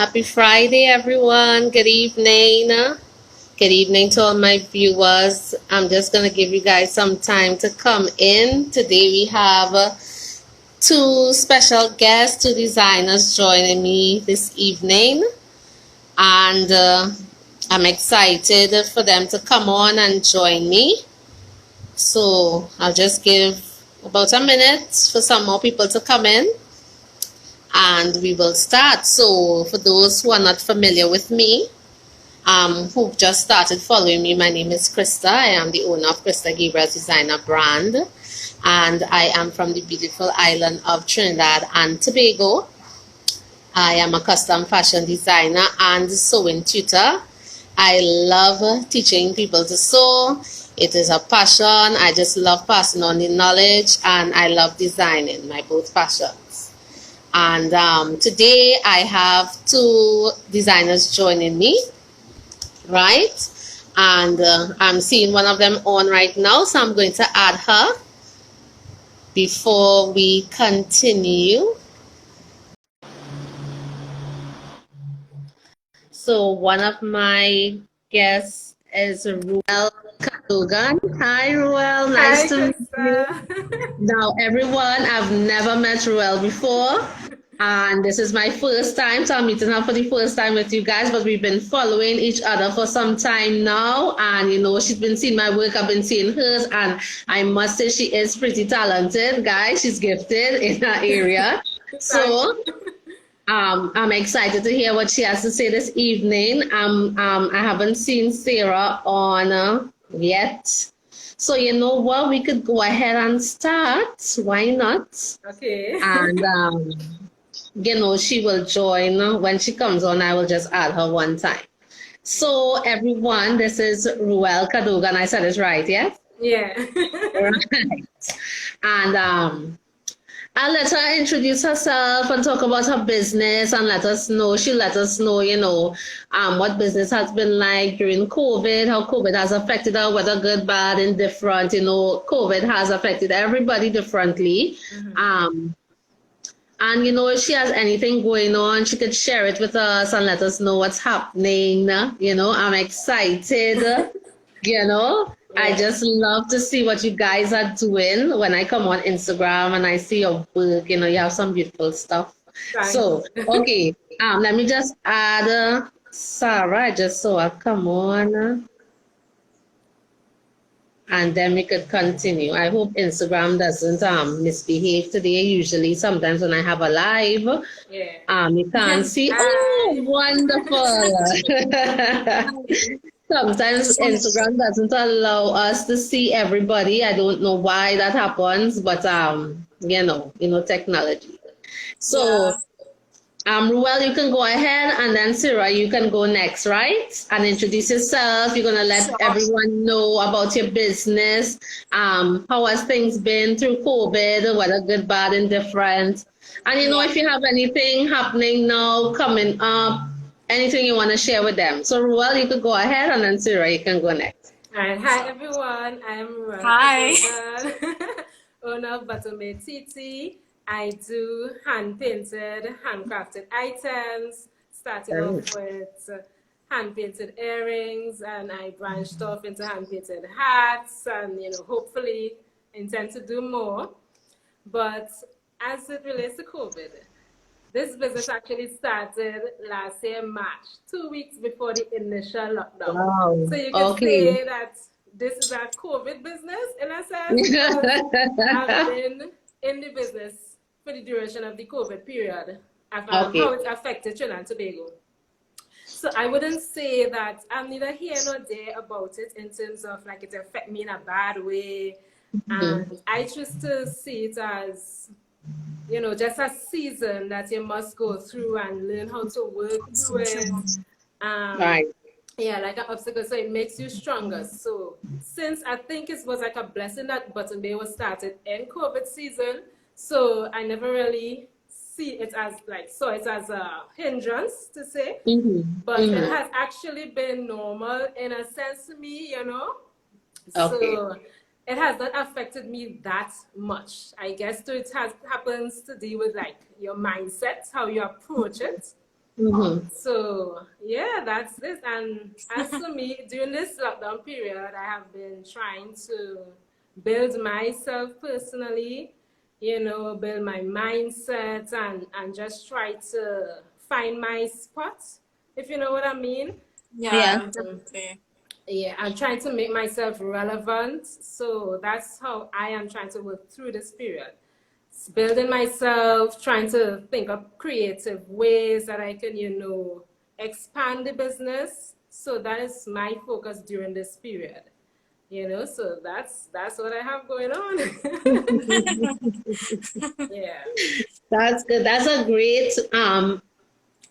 Happy Friday, everyone. Good evening. Good evening to all my viewers. I'm just going to give you guys some time to come in. Today we have two special guests, two designers joining me this evening. And I'm excited for them to come on and join me. So I'll just give about a minute for some more people to come in and we will start. So for those who are not familiar with me, who just started following me, my name is Krista. I am the owner of Krista Gabriel's Designer brand, and I am from the beautiful island of Trinidad and Tobago. I am a custom fashion designer and sewing tutor. I love teaching people to sew. It is a passion. I just love passing on the knowledge, and I love designing, my both passions. And today I have two designers joining me, right? And I'm seeing one of them on right now, so I'm going to add her before we continue. So one of my guests is Rhuelle Cadogan. Hi, Rhuelle. Nice Hi, to meet you. Krista. Now, everyone, I've never met Rhuelle before, and this is my first time, so I'm meeting her for the first time with you guys, but we've been following each other for some time now, and she's been seeing my work, I've been seeing hers, and I must say she is pretty talented, guys. She's gifted in her area. Thank So, you. I'm excited to hear what she has to say this evening. I haven't seen Sarah on yet. So you know what? We could go ahead and start. Why not? Okay. And she will join when she comes on. I will just add her one time. So everyone, this is Rhuelle Cadogan. I said it right, yes? Yeah. Right. And I'll let her introduce herself and talk about her business and let us know. She'll let us know, what business has been like during COVID, how COVID has affected her, whether good, bad, indifferent. COVID has affected everybody differently. Um, and if she has anything going on, she could share it with us and let us know what's happening. I'm excited. I Yeah. just love to see what you guys are doing when I come on Instagram and I see your work. You have some beautiful stuff. So, Thanks. okay, let me just add Sarah. I just saw her come on, and then we could continue. I hope Instagram doesn't misbehave today. Usually, sometimes when I have a live, Yeah. you can't see. Oh, Hi. wonderful. Sometimes Instagram doesn't allow us to see everybody. I don't know why that happens, but technology. Yeah. So, Rhuelle, you can go ahead, and then Sarah, you can go next, right? And introduce yourself. You're gonna let Sure. everyone know about your business. How has things been through COVID, whether good, bad, indifferent. And Yeah. if you have anything happening now, coming up, anything you want to share with them. So, Rhuelle, you could go ahead, and then Sarah, you can go next. All right. Hi, everyone. I'm Rhuelle Hi. Cadogan, owner of Buttonbaett TT. I do hand-painted, handcrafted items, starting off with hand-painted earrings, and I branched off into hand-painted hats, and hopefully intend to do more. But as it relates to COVID, this business actually started last year, March, 2 weeks before the initial lockdown. Wow. So you could Okay. say that this is a COVID business in a sense because I've been in the business for the duration of the COVID period of how Okay. it affected Trinidad and Tobago. So I wouldn't say that I'm neither here nor there about it in terms of like it affect me in a bad way. Mhm. And I choose to see it as just a season that you must go through and learn how to work through it. Um, Right. yeah, like an obstacle, so it makes you stronger. So since I think it was like a blessing that Buttonbaett was started in COVID season, so I never really saw it as a hindrance to say, Mm-hmm. but it Mm-hmm. has actually been normal in a sense to me. Okay. So it has not affected me that much. I guess too, it has happens to do with like your mindset, how you approach it. Mm-hmm. So yeah, that's this. And as for me, during this lockdown period, I have been trying to build myself personally, build my mindset and just try to find my spot, if you know what I mean. Yeah. Yeah, Um, definitely. yeah, I'm trying to make myself relevant. So that's how I am trying to work through this period. It's building myself, trying to think of creative ways that I can, expand the business. So that is my focus during this period. So that's what I have going on. Yeah. That's good. That's a great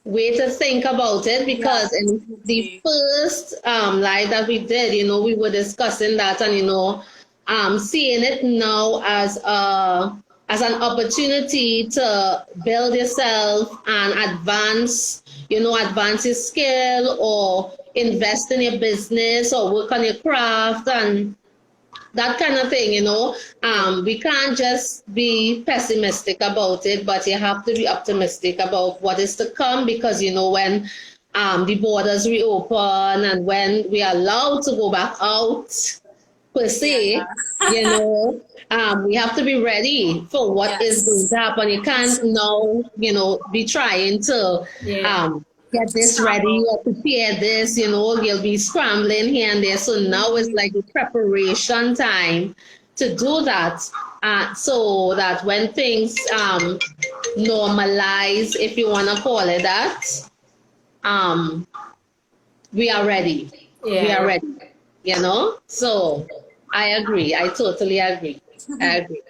way to think about it, Yeah, because in the definitely. first live that we did, we were discussing that, and seeing it now as an opportunity to build yourself and advance your skill, or invest in your business, or work on your craft, and that kind of thing. Yeah. We can't just be pessimistic about it, but you have to be optimistic about what is to come, because when the borders reopen, and when we are allowed to go back out per Yeah. se, we have to be ready for what is going Yes. to happen. You can't now, be trying to Yeah. um, get this ready Scramble. or prepare this, you'll be scrambling here and there. So now it's like the preparation time to do that. So that when things normalize, if you want to call it that, um, we are ready. We are Yeah. ready, So I agree. I totally agree. I agree.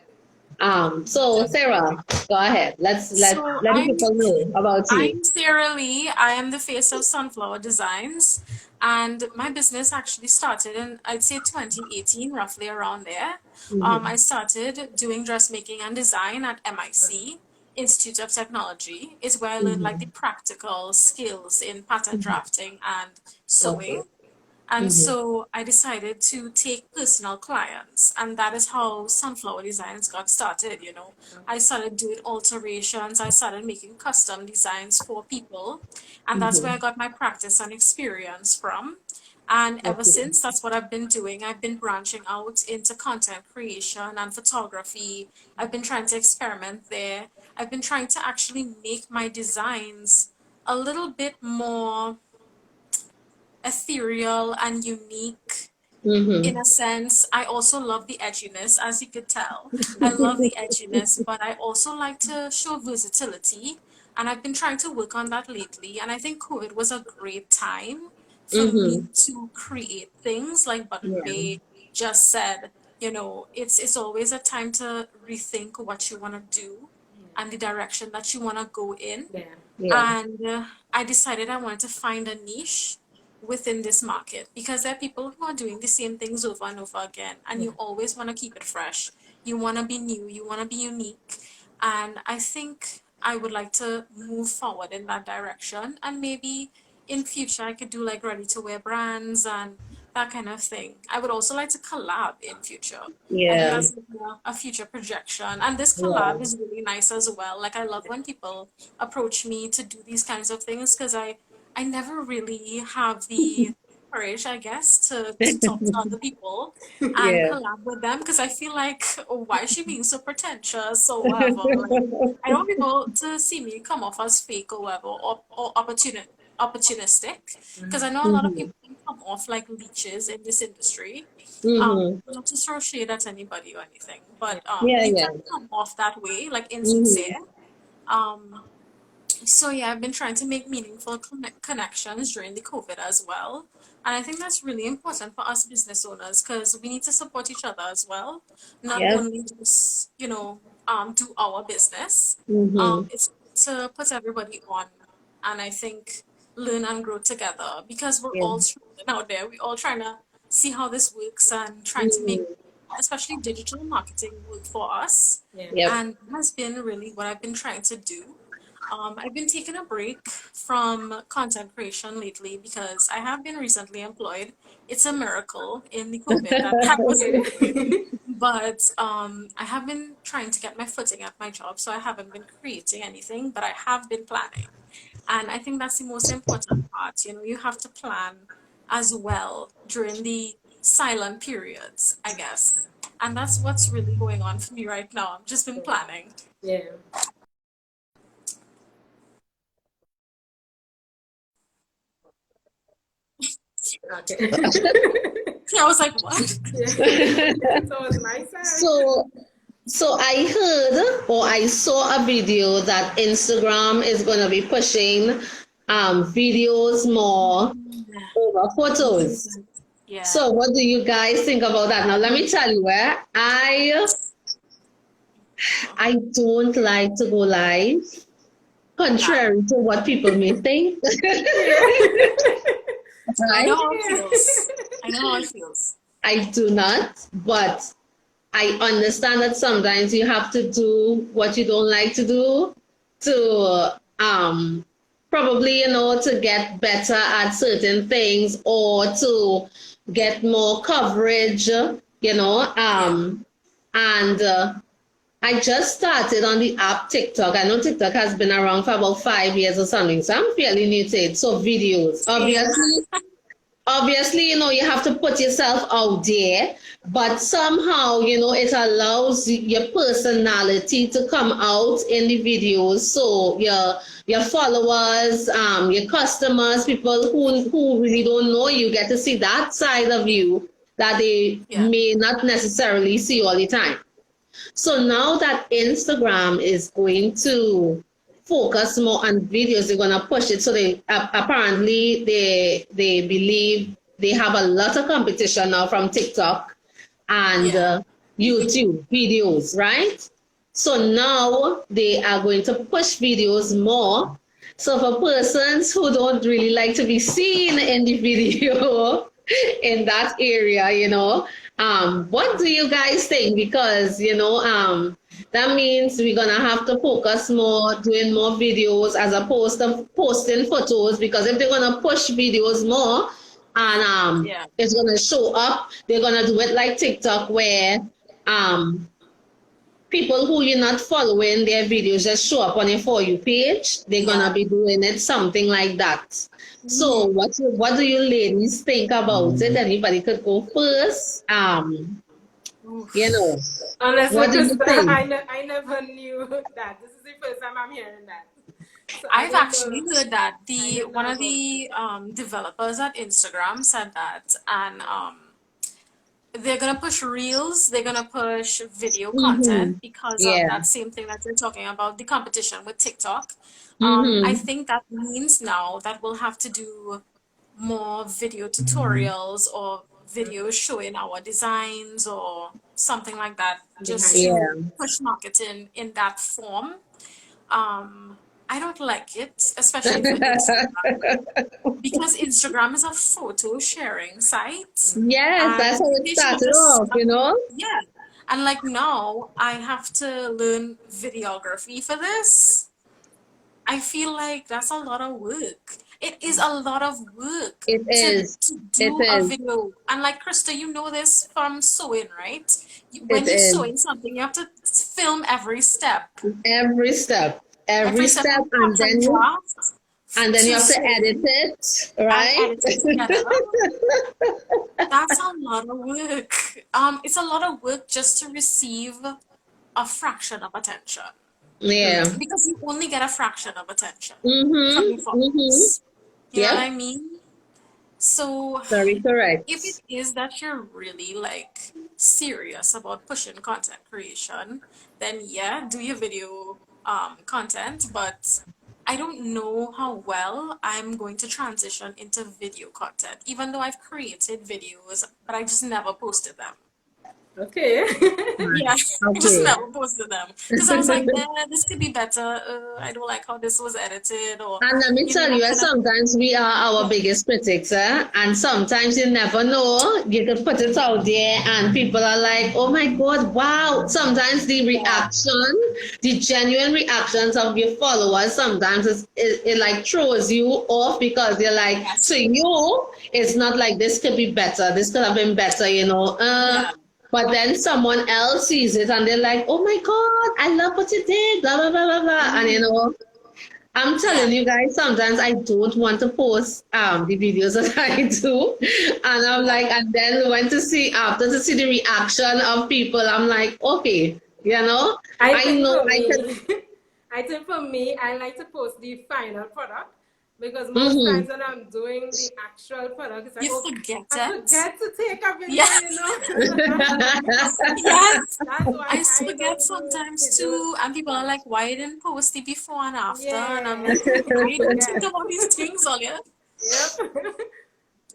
So Sarah, go ahead. So Let the people know about you. I'm Sara-Leigh. I am the face of Sunflower Designs, and my business actually started in, I'd say, 2018, roughly around there. Mm-hmm. I started doing dressmaking and design at MIC, Institute of Technology. It's where I learned like the Mm-hmm. practical skills in pattern Mm-hmm. drafting and Okay. sewing. And Mm-hmm. so I decided to take personal clients, and that is how Sunflower Designs got started. I started doing alterations, I started making custom designs for people, and that's where I Mm-hmm. got my practice and experience from. And ever Okay. since, that's what I've been doing. I've been branching out into content creation and photography. I've been trying to experiment there. I've been trying to actually make my designs a little bit more ethereal and unique in Mm-hmm. a sense. I also love the edginess, as you could tell. I love the edginess, but I also like to show versatility. And I've been trying to work on that lately. And I think COVID was a great time for me Mm-hmm. to create things like Button Yeah. Bay just said. It's always a time to rethink what you want to do and the direction that you want to go in. Yeah. Yeah. And I decided I wanted to find a niche within this market because there are people who are doing the same things over and over again, and Yeah. you always want to keep it fresh. You want to be new, you want to be unique. And I think I would like to move forward in that direction. And maybe in future, I could do like ready to wear brands and that kind of thing. I would also like to collab in future. I think Yeah. that's like a future projection. And this collab Yeah. is really nice as well. Like I love when people approach me to do these kinds of things because I never really have the courage, I guess, to talk to other people and Yeah. collab with them because I feel like, oh, why is she being so pretentious or whatever? Like, I don't want people to see me come off as fake or whatever or opportunistic because I know a lot of Mm-hmm. people can come off like leeches in this industry. Mm-hmm. Not to throw shade at anybody or anything, Yeah. but Yeah. you Yeah. can come off that way, like Mm-hmm. insincere. Um, so yeah, I've been trying to make meaningful connections during the COVID as well. And I think that's really important for us business owners because we need to support each other as well. Not Yes. only just, do our business. Mm-hmm. It's to put everybody on and I think learn and grow together because we're Yeah. all struggling out there. We're all trying to see how this works and trying to make Mm-hmm. especially digital marketing work for us. Yeah. Yep. And that has been really what I've been trying to do. I've been taking a break from content creation lately because I have been recently employed. It's a miracle in the COVID that I wasn't employed. Okay. But I have been trying to get my footing at my job, so I haven't been creating anything, but I have been planning. And I think that's the most important part. You know, you have to plan as well during the silent periods, I guess. And that's what's really going on for me right now. I've just been planning. Yeah. Okay. I was like, what? Yeah. So it's my side. So, so I heard or I saw a video that Instagram is going to be pushing videos more over photos. Yeah. So what do you guys think about that? Now let me tell you, I don't like to go live, Yeah. contrary to what people may think. Yeah. I know Right? how it Yeah. feels. I know how it feels. I do not, but I understand that sometimes you have to do what you don't like to do to probably, to get better at certain things or to get more coverage, Yeah. and I just started on the app TikTok. I know TikTok has been around for about 5 years or something, so I'm fairly new to it. So videos, Same. obviously, you have to put yourself out there, but somehow, it allows your personality to come out in the videos. So your followers, your customers, people who really don't know you get to see that side of you that they Yeah. may not necessarily see all the time. So now that Instagram is going to focus more on videos, they're gonna push it. So they apparently they believe they have a lot of competition now from TikTok and Yeah. YouTube videos, right? So now they are going to push videos more. So for persons who don't really like to be seen in the video in that area, what do you guys think? Because that means we're gonna have to focus more, doing more videos as opposed to posting photos. Because if they're gonna push videos more, and Yeah. it's gonna show up. They're gonna do it like TikTok, where um, people who you're not following, their videos just show up on your For You page. They're gonna Yeah. be doing it something like that. So, Mhm. what do you ladies think about it? Anybody could go first. You Oof. know, Honestly, what do you Krista, think? I never knew that. This is the first time I'm hearing that. So I I've don't actually know. heard that I the don't one know of about. the developers at Instagram said that, and they're gonna push reels, they're gonna push video content Mm-hmm. because of Yeah. that same thing that you're talking about, the competition with TikTok. I Mm-hmm. think that means now that we'll have to do more video tutorials or videos showing our designs or something like that, just Behind the to Yeah. scenes. push marketing in that form. I don't like it, especially for Instagram, because Instagram is a photo sharing site, Yes, that's and how it they should started just, off. You know. yeah. And like now, I have to learn videography for this. I feel like that's a lot of work. It is a lot of work It to is. It do a is. video. And like Krista, you know this from sewing, right? It When you're is. sewing something, you have to film every step, Every step. Every every step step, from cut and draft and then you to have to edit sewing it, and right? edit it together. That's a lot of work. It's a lot of work just to receive a fraction of attention, Yeah. because you only get a fraction of attention from your Mm-hmm. Mm-hmm. followers. You know what I Yep. mean? So Very if it correct. is that you're really like serious about pushing content creation, then yeah, do your video content, but I don't know how well I'm going to transition into video content, even though I've created videos, but I just never posted them. Okay. Yeah, I just Okay. never posted them because I was like, this could be better. I don't like how this was edited, or And let me you know tell that you, kind of. sometimes we are our Yeah, biggest critics, eh? And sometimes you never know. You could put it out there, and people are like, "Oh my God, wow!" Sometimes the yeah, reaction, the genuine reactions of your followers, sometimes it like throws you off because you're like, yes, to you, it's not like this could be better. This could have been better, you know. yeah, But then someone else sees it and they're like, "Oh my God, I love what you did," blah blah blah blah blah, and you mm, know. I'm yeah, telling you guys, sometimes I don't want to post the videos that I do. And I'm yeah. like, and then when to see after to see the reaction of people, I'm like, okay, you know, I I think know for I could. me, I think for me, I like to post the final product because most Mm-hmm. times when I'm doing the actual product, it's like, You oh, forget I it. forget to take a Yeah, video, you know. yes. That's why I I forget don't do sometimes videos too, and people are much. like, "Why you didn't post it before and after?" And I'm Yeah, like, I "I didn't think forget. about these things earlier." Yep.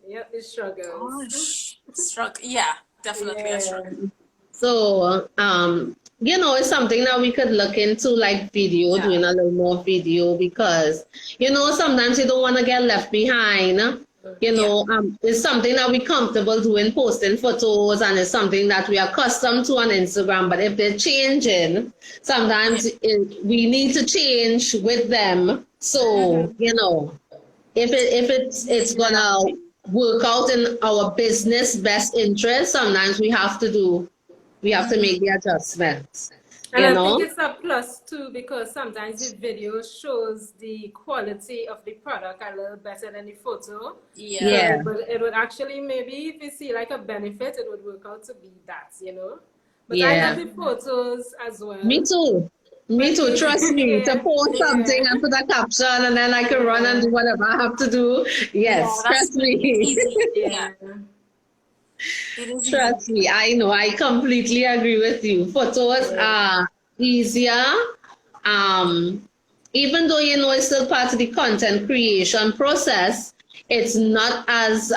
Yep, it struggles. Gosh, struck. Yeah, definitely a Yeah. struggle. So, it's something that we could look into, like video, Yeah, doing a little more video because, sometimes you don't want to get left behind. yeah, It's something that we're comfortable doing, posting photos, and it's something that we are accustomed to on Instagram. But if they're changing, yeah. sometimes we need to change with them. So, Mm-hmm. if it's gonna work out in our business best interest, sometimes we have to make the adjustments, And you I think know? it's a plus too because sometimes the video shows the quality of the product a little better than the photo. So Yeah, Yeah, it would actually maybe if you see like a benefit, it would work out to be that, you know. But I love yeah. the photos as Me well. too. Me But too. Trust me. To yeah, post yeah, something and put a caption and then I can run and yeah, do whatever I have to do. yeah. Yes, That's trust it's me. easy. Yeah, yeah. it is Trust easy. me. I know. I completely agree with you. Photos Yeah. are easier. Um, Even though it's still part of the content creation process, it's not as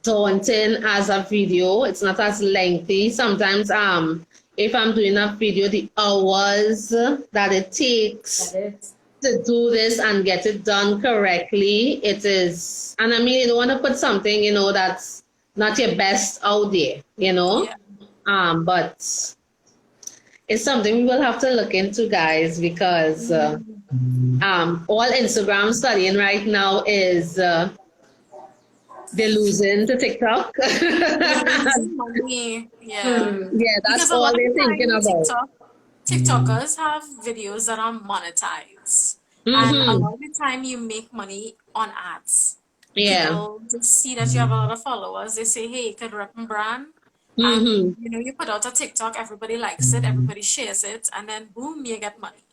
daunting as a video. It's not as lengthy. Sometimes if I'm doing a video, the hours that it That takes it. to do this and get it done correctly, it is. And I mean, you don't want to put something, that's not your best out there, Yeah. but it's something we will have to look into, guys, because Mm. all Instagram studying right now is they're losing to TikTok. They're losing money. Yeah, Hmm. Yeah, that's because a all lot of they're the thinking time about. TikTokers have videos that are monetized, and a Mm-hmm. lot of the time you make money on ads. Yeah. People just see that you have a lot of followers. They say, "Hey, you could rep and brand," and Mm-hmm. you put out a TikTok, everybody likes it, everybody shares it, and then boom, you get money.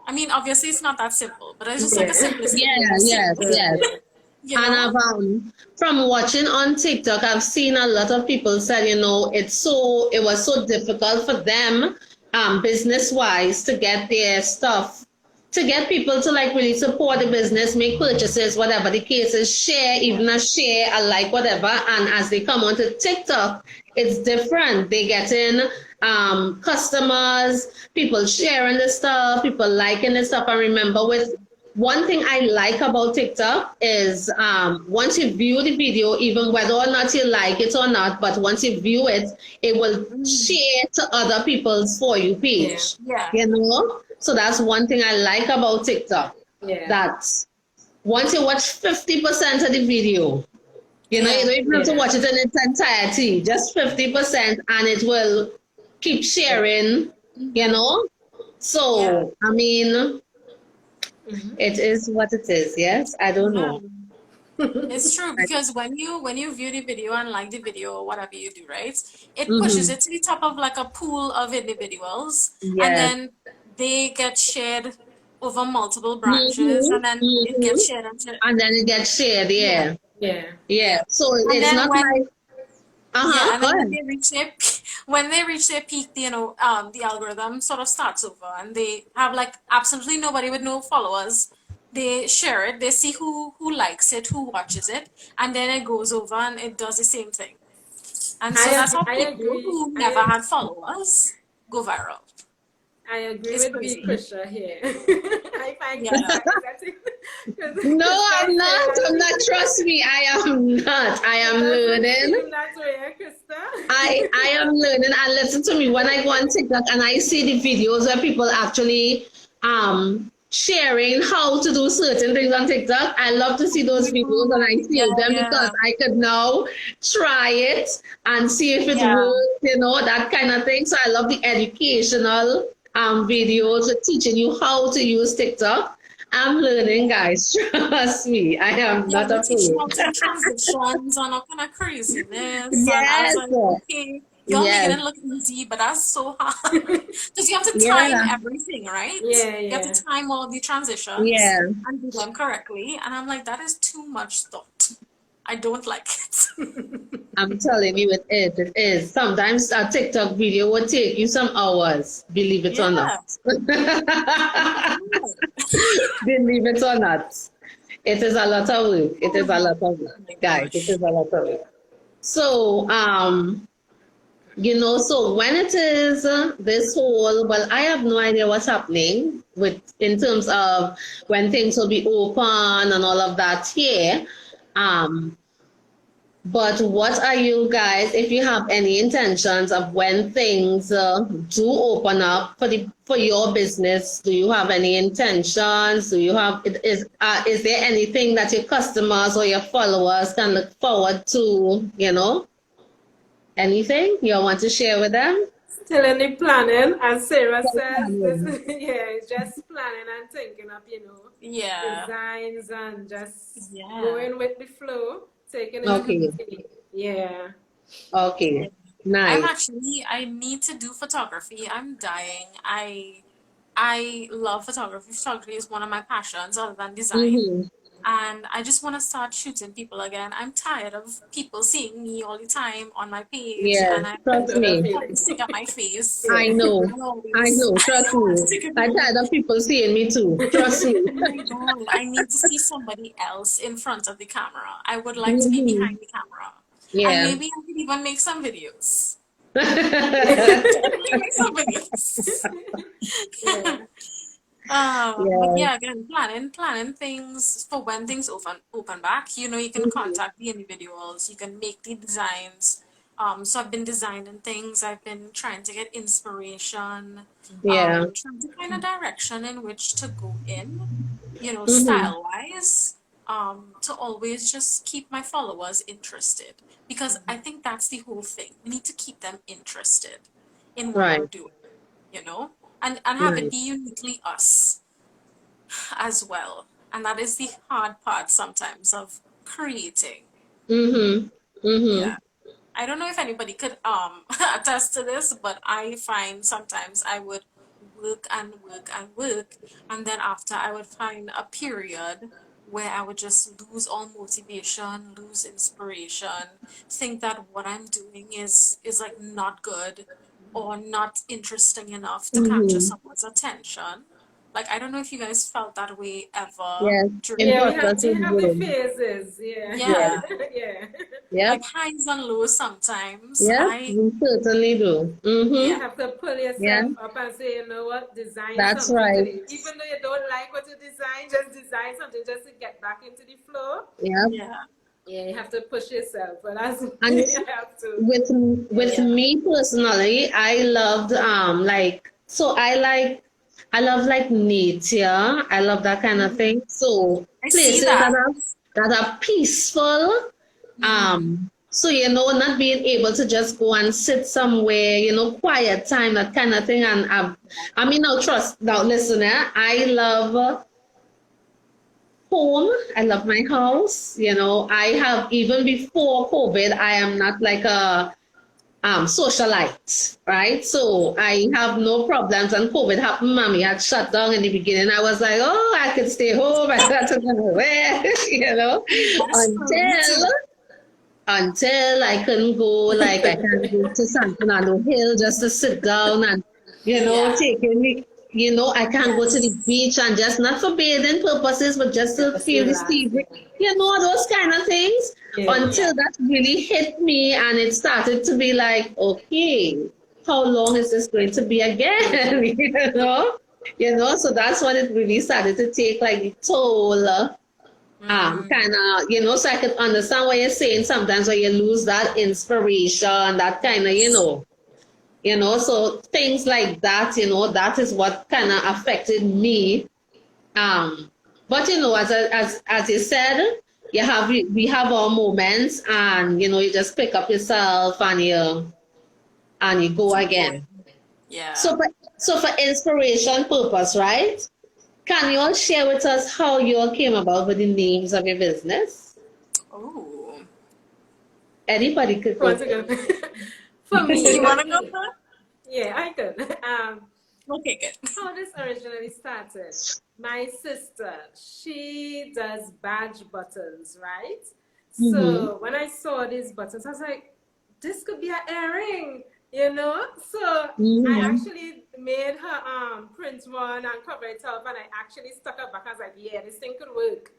I mean, obviously it's not that simple, but it's just like a Yeah. simplistic way Yeah, of saying yes, it. yes. Yeah. You And know? from watching on TikTok, I've seen a lot of people said, it was so difficult for them, business wise, to get their stuff, to get people to like really support the business, make purchases, whatever the case is, share, even a share, a like, whatever. And as they come onto TikTok, it's different. They get in customers, people sharing the stuff, people liking the stuff. I remember with one thing I like about TikTok is once you view the video, even whether or not you like it or not, but once you view it, it will Mm. share to other people's For You Yeah. page. Yeah. So that's one thing I like about TikTok. Yeah. That once you watch 50% of the video, you Yeah. don't even have to Yeah. watch it in its entirety, just 50%, and it will keep sharing, you Hmm. know? Yeah. So, I mean, Mhm. it is what it is. Yes, I don't Yeah. know. It's true because when you view the video and like the video or whatever you do, right? It pushes Mm-hmm. it to the top of like a pool of individuals, and Yes. then they get shared over multiple branches, Mm-hmm. and then it gets Mm-hmm. shared and shared. And then it gets shared. Yeah. Yeah. Yeah. Yeah. Yeah. So And it's then not like, yeah, uh-huh, and go then when ahead. they reach their when they reach their peak, the algorithm sort of starts over, and they have like absolutely nobody with no followers. They share it, they see who likes it, who watches it, and then it goes over and it does the same thing. And so that's how I people agree. who never had followers go viral. I agree It's with B. crazy. Krisha here. I find Yeah. Krista is that because No, Krista I'm is saying not. that I'm not. Trust me, I am not. I it am doesn't learning. seem that way, I Krista. am learning, and listen to me, when I go on TikTok and I see the videos where people actually sharing how to do certain things on TikTok, I love to see Oh those my videos and I God. Yeah, save them because yeah. I could now try it and see if it Yeah. works, that kind of thing. So I love the educational videos with teaching you how to use TikTok. I'm learning, guys. Trust me, I am Yeah, not they teach you afraid. how to do transitions and all kind of craziness. And I was Yes, like, okay, y'all making yes, it look easy, but that's so hard. Because you have to time yeah, everything, right? Yeah, You have yeah. to time all the transitions yeah. and do them correctly. And I'm like, that is too much thought. I don't like it. I'm telling you, it is. It is. Sometimes a TikTok video will take you some hours, believe it or not. Yeah. Oh my God. Believe it or not. It is a lot of work. It is a lot Oh of work, my guys. It gosh. is a lot of work. So, so when it is this whole, well, I have no idea what's happening with in terms of when things will be open and all of that here. Um, But what are you guys, if you have any intentions of when things do open up for your business? Do you have any intentions? Do you have is there anything that your customers or your followers can look forward to? Anything you want to share with them? Still in the planning, as Sarah Still says, this planning. yeah, it's just planning and thinking of, Yeah. designs and just Yeah. going with the flow, taking it Okay. easy. Yeah. Yeah. Okay. Nice. I need to do photography. I'm dying. I love photography. Photography is one of my passions other than design. Mm-hmm. And I just want to start shooting people again. I'm tired of people seeing me all the time on my page, Yeah. and I'm I Trust know that me. trying to feeling. stick at my face. I Yeah. know. And I always, know. I Trust don't want to me. stick at I'm me. tired of people seeing me too. Trust me. Oh my God, I need to see somebody else in front of the camera. I would like to be Hmm. behind the camera. And Yeah. maybe I could even make some videos. Yeah. Make some videos. Yeah. But Yeah. yeah, again, planning things for when things open back. You can Mhm. contact the individuals, you can make the designs. So I've been designing things, I've been trying to get inspiration, Yeah. trying to find a direction in which to go in, Hmm. style wise, to always just keep my followers interested. Because I think that's the whole thing. We need to keep them interested in what Right. we're doing, you know? And have it Right. be uniquely us as well. And that is the hard part sometimes of creating. Hmm. Hmm. Yeah. I don't know if anybody could attest to this, but I find sometimes I would work and work and work, and then after I would find a period where I would just lose all motivation, lose inspiration, think that what I'm doing is like not good or not interesting enough to capture Hmm. someone's attention. Like I don't know if you guys felt that way ever Yes. during Yeah, your Imposter we have the syndrome. phases. Yeah. Yes. yeah, Yeah. Yep. like highs and lows sometimes. Yes. I We certainly do. You Hmm. yeah, have to pull Yeah. yourself up and say, you know what, design That's something right. today. Even though you don't like what you design, just design something just to get back into the flow. Yep. yeah. Yeah, you have to push yourself. But that's And you have to. with with Yeah. me personally, I loved I love like nature. I love that kind of Mhm. thing. So I see places that. that are peaceful. Mm-hmm. So not being able to just go and sit somewhere, quiet time, that kind of thing. And I mean, now trust now, listen, I love home. I love my house. I have even before COVID, I am not like a socialite, right? So I have no problems. And COVID happened, mommy had shut down in the beginning. I was like, oh, I could stay home. I got to go nowhere, That is true. Me until too. I couldn't go, like I can't go to San Fernando Hill just to sit down and, Yeah. taking me, I can't go to the Yes. beach and just not for bathing purposes, but just to Just feel the sea relax. breeze, those kind of things. until that really hit me, and it started to be like, okay, how long is this going to be again? So that's when it really started to take like the toll. Kind of, so I could understand what you're saying sometimes when you lose that inspiration, that kind of, so things like that, that is what kind of affected me. But as you said, we have our moments, and you just pick up yourself and you go again. Yeah. So for inspiration purpose, right? Can you all share with us how you all came about with the names of your business? Oh. Anybody could go. For me, You want to go first? yeah, I could. Okay, good. How this originally started, my sister, she does badge buttons, right? So when I saw these buttons, I was like, this could be an earring, So I actually made her print one and cover it up, and I actually stuck it back. I was like, yeah, this thing could work.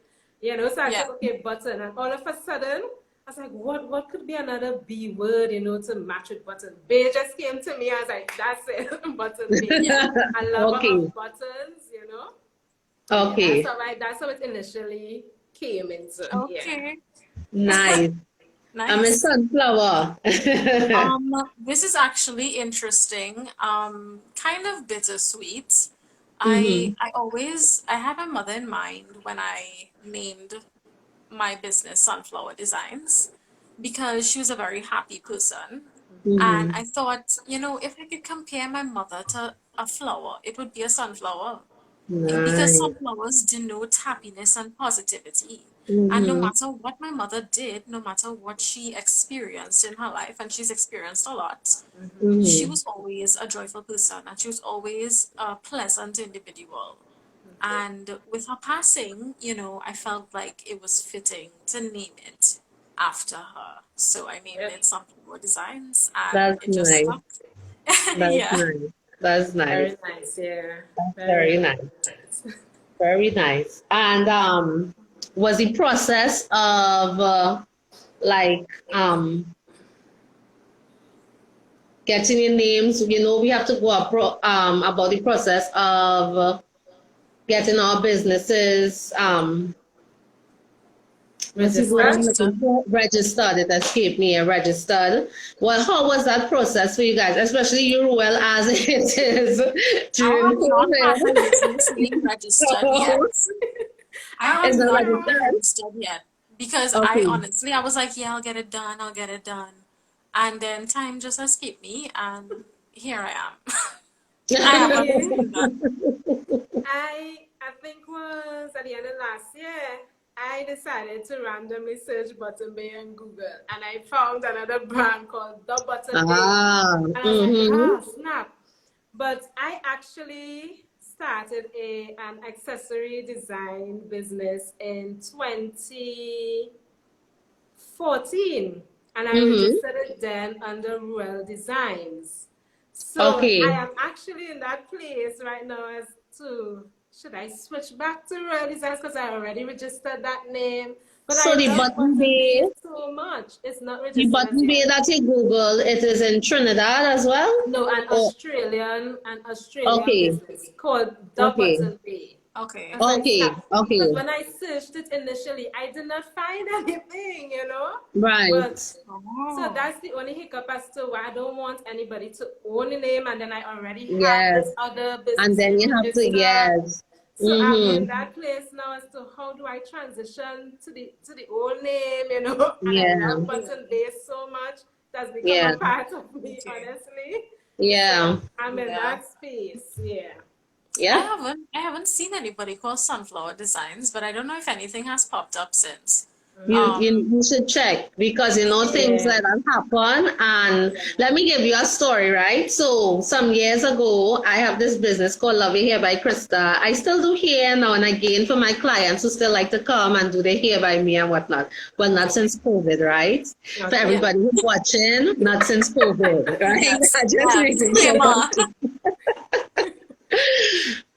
So I said, okay, button. And all of a sudden, I was like, what could be another B word, to match with button? Bay just came to me. I was like, that's it, button bay. I love of buttons, Okay. Yeah, that's how it initially came into. Okay. Nice. I'm a sunflower. This is actually interesting. Kind of bittersweet. I had my mother in mind when I named my business Sunflower Designs, because she was a very happy person. And I thought, if I could compare my mother to a flower, it would be a sunflower. Because sunflowers denote happiness and positivity. And no matter what my mother did, no matter what she experienced in her life, and she's experienced a lot, she was always a joyful person, and she was always a pleasant individual. And with her passing, I felt like it was fitting to name it after her. So I named it Sunflower Designs, and it just stuck. That's nice. Very nice, yeah. Very nice. Very nice. And was the process of getting your names, we have to go up about the process of getting our businesses registered. It escaped me. Registered. Well, how was that process for you guys, especially you, Rhuelle, as it is during COVID? Being registered yet. I have not registered yet, because I was like, yeah, I'll get it done, and then time just escaped me, and here I am. I think was at the end of last year, I decided to randomly search Buttonbaett on Google, and I found another brand called The Buttonbaett. And I was like, oh, snap. But I actually started an accessory design business in 2014, and I registered it then under Rhuelle Designs. So I am actually in that place right now as to, should I switch back to Rhuelle Designs, because I already registered that name. But so I the love Buttonbaett so much. It's not registered. The Buttonbaett that you Google, it is in Trinidad as well? No, an Australian business called The Buttonbaett. Okay. Because when I searched it initially, I did not find anything, Right. But, so that's the only hiccup as to why I don't want anybody to own a name, and then I already have this other business. And then you have to, So I'm in that place now as to how do I transition to the old name, And I love Buttonbaett so much. That's become a part of me, honestly. Yeah. So I'm in that space, I haven't seen anybody called Sunflower Designs, but I don't know if anything has popped up since. You should check, because things like that happen. And let me give you a story, right? So some years ago, I have this business called Love Your Hair by Krista. I still do hair now and again for my clients who still like to come and do their hair by me and whatnot. Well, not since COVID, right? For everybody who's watching, not since COVID, right? I just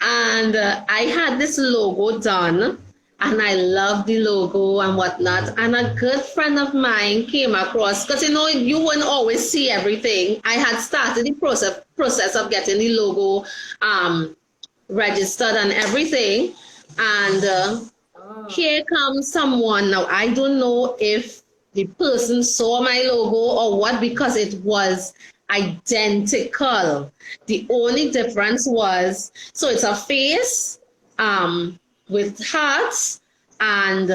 and I had this logo done, and I love the logo and whatnot. And a good friend of mine came across, because you wouldn't always see everything. I had started the process of getting the logo registered and everything. And here comes someone. Now, I don't know if the person saw my logo or what, because it was identical. The only difference was, so it's a face with hearts, and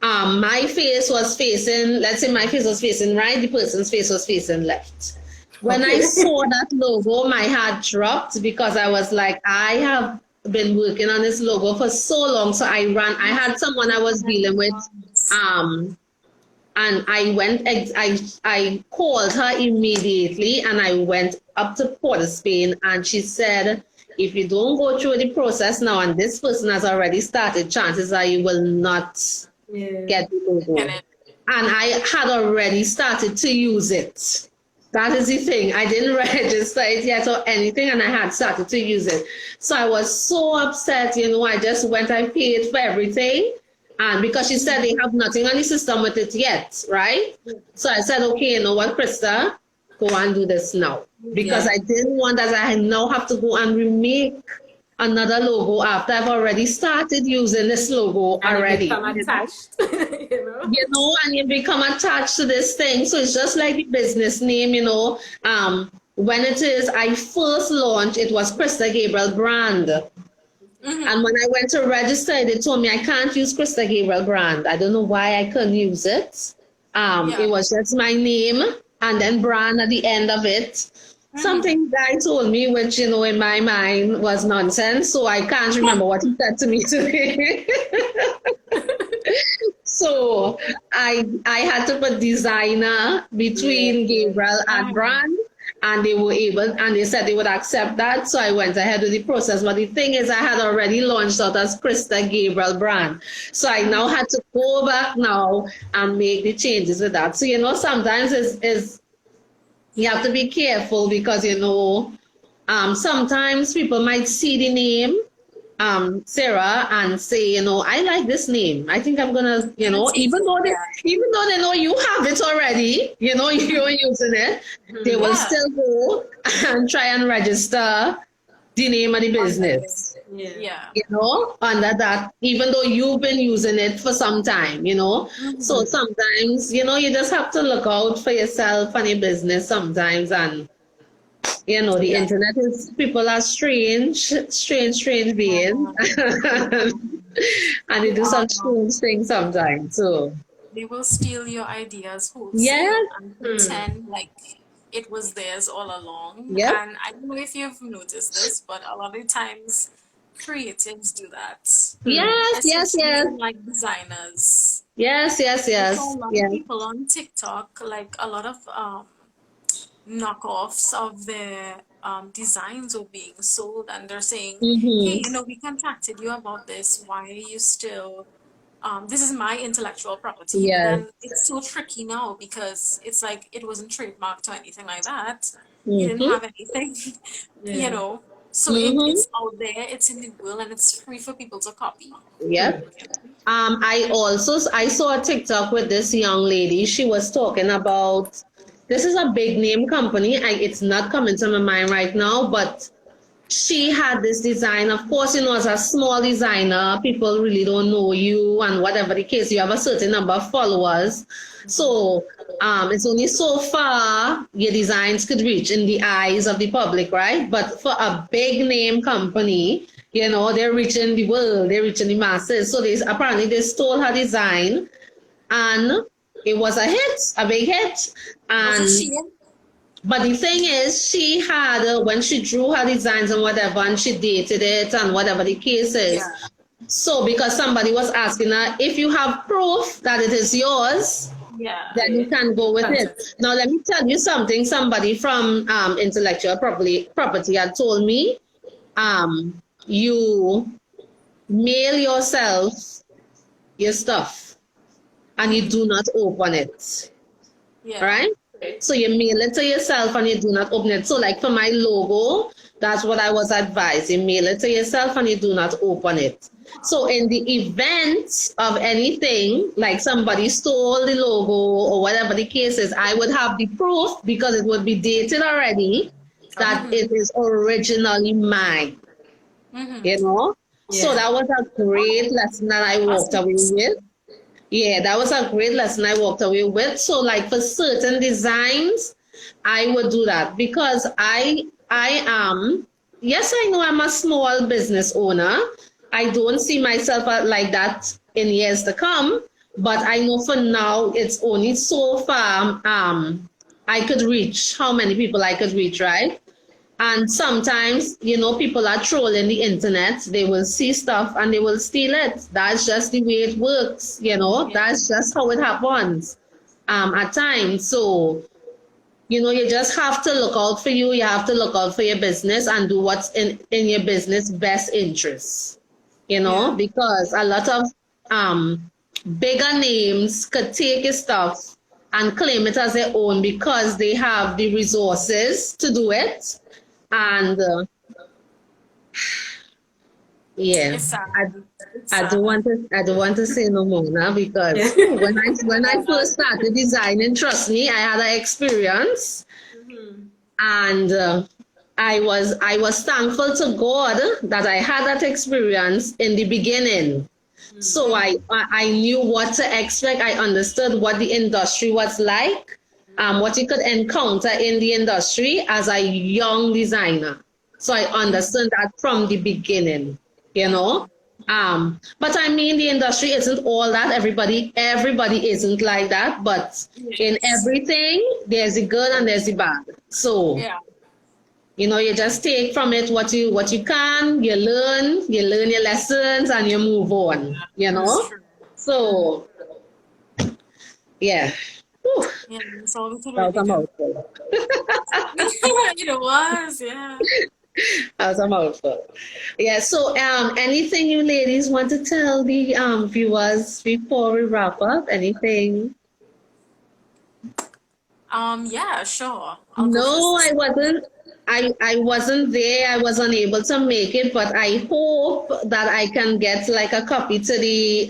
my face was facing, let's say my face was facing right, the person's face was facing left. When I saw that logo, my heart dropped, because I was like, I have been working on this logo for so long. So I had someone I was dealing with, and I called her immediately, and I went up to Port of Spain, and she said, if you don't go through the process now, and this person has already started, chances are you will not get the logo. And I had already started to use it. That is the thing. I didn't register it yet or anything, and I had started to use it. So I was so upset, I just went, I paid for everything. And because she said they have nothing on the system with it yet, right? So I said, okay, you know what, Krista, go and do this now. Because I didn't want that I now have to go and remake another logo after I've already started using this logo already. And become attached, and you become attached to this thing. So it's just like the business name, when it is, I first launched, it was Krista Gabriel brand. And when I went to register, they told me I can't use Krista Gabriel brand. I don't know why I couldn't use it. It was just my name and then brand at the end of it. Something guy told me, which, in my mind was nonsense. So I can't remember what he said to me today. So I had to put designer between Gabriel and brand. And they were able, and they said they would accept that. So I went ahead with the process. But the thing is, I had already launched out as Krista Gabriel brand. So I now had to go back now and make the changes with that. So, sometimes you have to be careful, because, sometimes people might see the name, Sarah, and say, I like this name. I think I'm gonna, even though they know you have it already, you're using it, they will still go and try and register the name of the business. Under that, even though you've been using it for some time, So sometimes, you just have to look out for yourself and your business sometimes. And the internet is, people are strange beings. And they do some strange things sometimes. So they will steal your ideas wholesale and pretend like it was theirs all along. And I don't know if you've noticed this, but a lot of times creatives do that. Yes. Like designers. Yes. A lot of people on TikTok, like a lot of knockoffs of their designs are being sold, and they're saying, hey, we contacted you about this. Why are you still this is my intellectual property? And it's so tricky now, because it's like it wasn't trademarked or anything like that. You didn't have anything. So it's out there, it's in the world, and it's free for people to copy. I saw a TikTok with this young lady. She was talking about, this is a big name company. It's not coming to my mind right now, but she had this design. Of course, as a small designer, people really don't know you, and whatever the case, you have a certain number of followers. So it's only so far your designs could reach in the eyes of the public, right? But for a big name company, they're reaching the world, they're reaching the masses. So apparently they stole her design, and it was a hit, a big hit. But the thing is, she had, when she drew her designs and whatever, and she dated it and whatever the case is. So because somebody was asking her, if you have proof that it is yours, then you can go with it. Now, let me tell you something. Somebody from intellectual property had told me, you mail yourself your stuff and you do not open it. Right? So you mail it to yourself and you do not open it. So like for my logo, that's what I was advised. You mail it to yourself and you do not open it. So in the event of anything, like somebody stole the logo or whatever the case is, I would have the proof because it would be dated already that it is originally mine, you know? So Yeah. that was a great lesson that I walked away with. Yeah, that was a great lesson I walked away with. So like for certain designs, I would do that because I am, yes, I know I'm a small business owner. I don't see myself like that in years to come, but I know for now it's only so far I could reach, how many people I could reach, right? And sometimes, people are trolling the internet. They will see stuff and they will steal it. That's just the way it works, That's just how it happens at times. So, you just have to look out for you. You have to look out for your business and do what's in your business best interests, Yeah. because a lot of bigger names could take your stuff and claim it as their own because they have the resources to do it. And yeah, It's sad. I It's I don't sad. want to I don't want to say no more now Yeah. because when I first started designing, trust me, I had an experience, and I was thankful to God that I had that experience in the beginning. So I knew what to expect. I understood what the industry was like, what you could encounter in the industry as a young designer. So I understood that from the beginning, you know. But I mean, the industry isn't all that. Everybody isn't like that. But in Yes. everything, there's the good and there's the bad. So Yeah, you just take from it what you can, you learn your lessons and you move on, it's true. So yeah. Whew, Yeah, that's all we could that was really a do. mouthful. It was, yeah. That was a mouthful. Yeah, so anything you ladies want to tell the viewers before we wrap up? Anything? Yeah, sure. I'll go No, I first. wasn't. I wasn't there. I was unable to make it, but I hope that I can get like a copy to the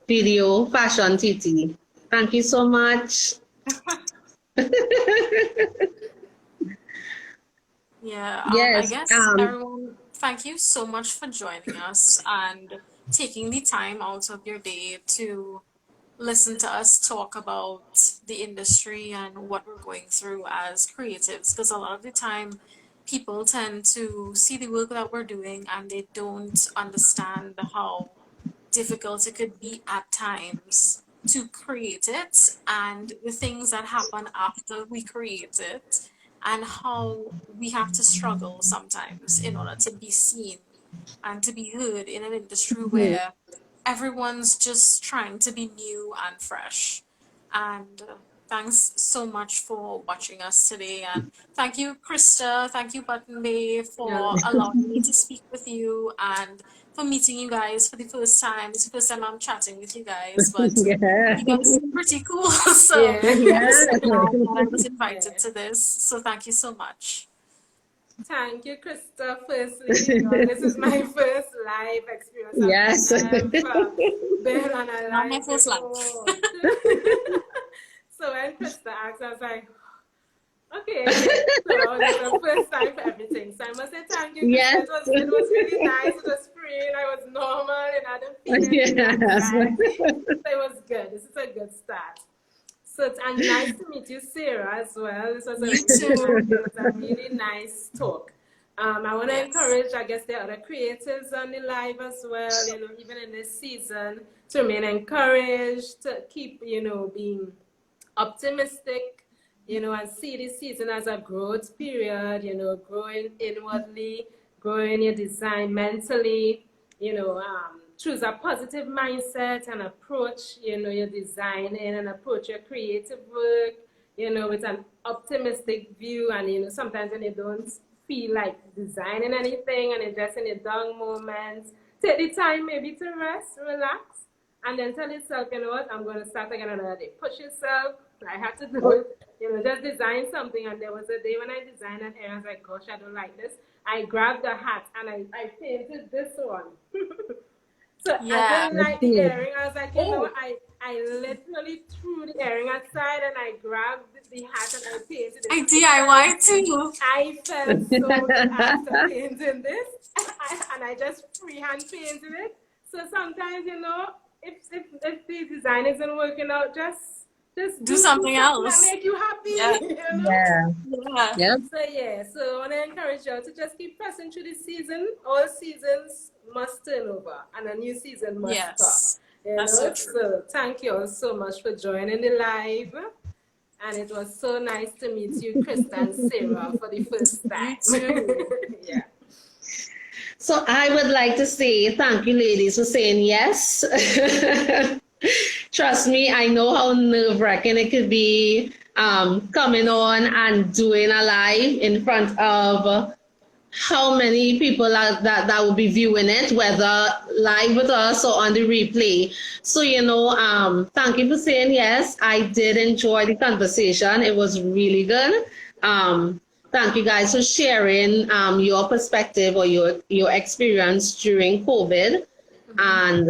video fashion TT. Thank you so much. Yeah, I Yes. guess everyone, thank you so much for joining us and taking the time out of your day to listen to us talk about the industry and what we're going through as creatives. Because a lot of the time, people tend to see the work that we're doing and they don't understand how difficult it could be at times to create it and the things that happen after we create it and how we have to struggle sometimes in order to be seen and to be heard in an industry where everyone's just trying to be new and fresh. And thanks so much for watching us today. And thank you, Krista. Thank you, Button Bay, Yeah. for allowing me to speak with you and for meeting you guys for the first time. It's the first time I'm chatting with you guys, but Yeah. you guys seem pretty cool. So Yeah. I'm so Yeah. glad that I was invited Yeah. to this. So thank you so much. Thank you, Krista. Firstly, this is my first live experience. I've Yes. never been on a Not my live first life. before. So when Krista asked, I was like, okay. So this is the first time for everything. So I must say thank you, Krista. Yes. It was really nice. It was free. And I was normal and I didn't feel any Yes. anxiety. So it was good. This is a good start. So and nice to meet you, Sarah, as well. This was a You really too. it was a really nice talk. I want to Yes. encourage, I guess, the other creatives on the live as well. Even in this season, to remain encouraged, to keep, being optimistic, and see this season as a growth period. Growing inwardly, growing your design mentally. Choose a positive mindset and approach, your designing and approach your creative work, with an optimistic view. And, sometimes when you don't feel like designing anything and you're just in a down moment, take the time maybe to rest, relax, and then tell yourself, you know what, I'm going to start again another day. Push yourself, I had to do it, just design something. And there was a day when I designed an earring. I was like, gosh, I don't like this. I grabbed the hat and I painted this one. So I Yeah. didn't like the Okay. earring. I was like, Oh. I literally threw the earring aside and I grabbed the hat and I painted it. I DIY too. I felt so good after painting this, and I just freehand painted it. So sometimes, if the design isn't working out, just Do do something something that else. make you happy, Yeah. Yeah. Yeah. Yep. So yeah, so I want to encourage you to just keep pressing through the season. All seasons must turn over, and a new season must start. Yes. That's so true. So thank you all so much for joining the live. And it was so nice to meet you, Krista and Sarah, for the first time. You too. Yeah. So I would like to say thank you, ladies, for saying yes. Trust me, I know how nerve-wracking it could be coming on and doing a live in front of how many people that will be viewing it, whether live with us or on the replay. So, thank you for saying yes. I did enjoy the conversation. It was really good. Thank you guys for sharing your perspective or your experience during COVID. And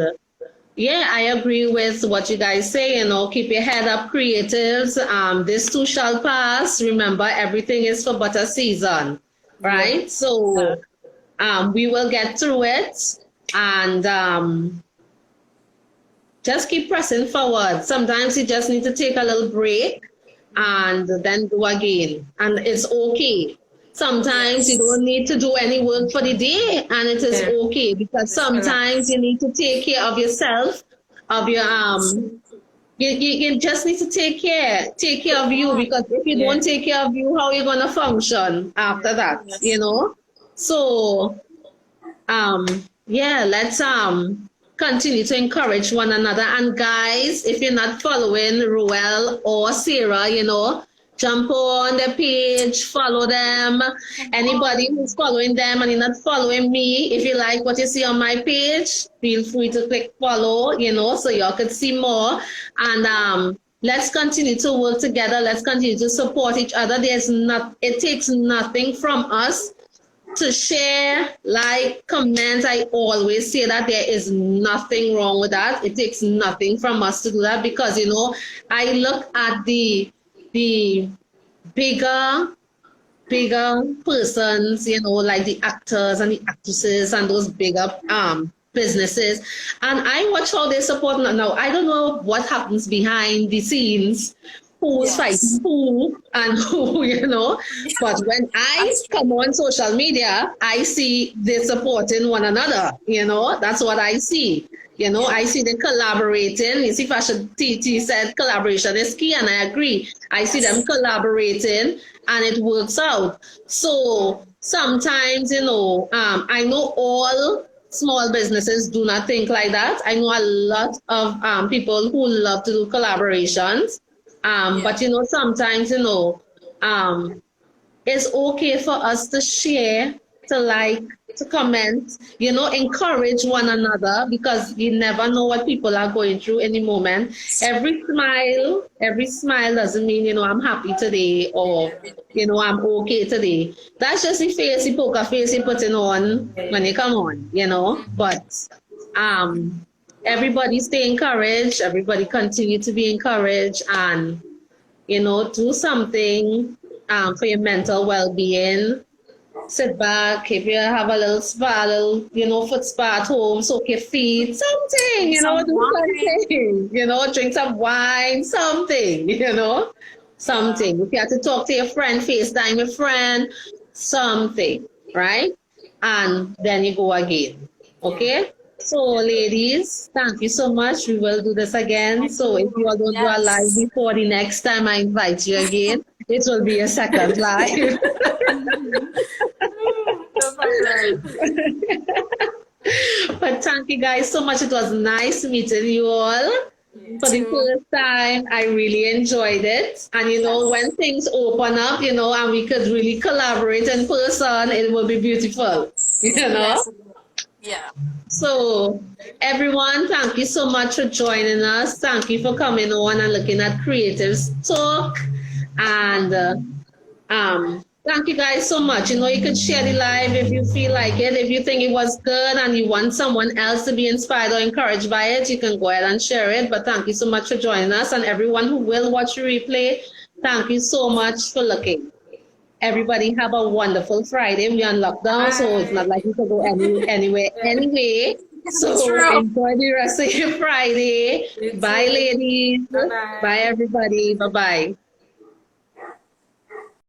yeah, I agree with what you guys say. Keep your head up, creatives. This too shall pass. Remember, everything is for but a season, right? Yeah. So we will get through it, and just keep pressing forward. Sometimes you just need to take a little break and then do again, and it's okay. Sometimes you don't need to do any work for the day, and it is okay, because sometimes you need to take care of yourself, of your you just need to take care of you, because if you don't take care of you, how are you going to function after that? So let's continue to encourage one another. And guys, if you're not following Rhuelle or Sarah, jump on their page, follow them. Anybody who's following them and you're not following me, if you like what you see on my page, feel free to click follow, so y'all could see more. And let's continue to work together. Let's continue to support each other. It takes nothing from us to share, like, comment. I always say that there is nothing wrong with that. It takes nothing from us to do that, because I look at the bigger persons, like the actors and the actresses and those bigger businesses, and I watch how they support. Now I don't know what happens behind the scenes, who's fighting who and who, but when I come on social media, I see they supporting one another. That's what I see. I see them collaborating. You see, Fashion TT said collaboration is key, and I agree. I see them collaborating, and it works out. So sometimes, I know all small businesses do not think like that. I know a lot of people who love to do collaborations, but sometimes, it's okay for us to share, to like, to comment, encourage one another, because you never know what people are going through in the moment. Every smile doesn't mean, I'm happy today, or, I'm okay today. That's just the face, the poker face you're putting on when you come on, but everybody stay encouraged, everybody continue to be encouraged, and, do something for your mental well-being. Sit back, if you have a little spa, foot spa at home, soak your feet, something, do something, drink some wine, something, something. If you have to talk to your friend, FaceTime your friend, something, right? And then you go again, okay? So, ladies, thank you so much. We will do this again. So, if you all don't do a live before the next time I invite you again, it will be a second live. But thank you guys so much. It was nice meeting you all for the first time. I really enjoyed it. And when things open up, and we could really collaborate in person, it will be beautiful. Yeah. So, everyone, thank you so much for joining us. Thank you for coming on and looking at Creatives Talk. And thank you guys so much. You know, you could share the live if you feel like it. If you think it was good and you want someone else to be inspired or encouraged by it, you can go ahead and share it. But thank you so much for joining us. And everyone who will watch the replay, thank you so much for looking. Everybody have a wonderful Friday. We're on lockdown, so it's not Bye. like you can go anywhere anyway. So True. enjoy the rest of your Friday. You Bye, too. ladies. Bye Bye, bye. everybody. Bye bye.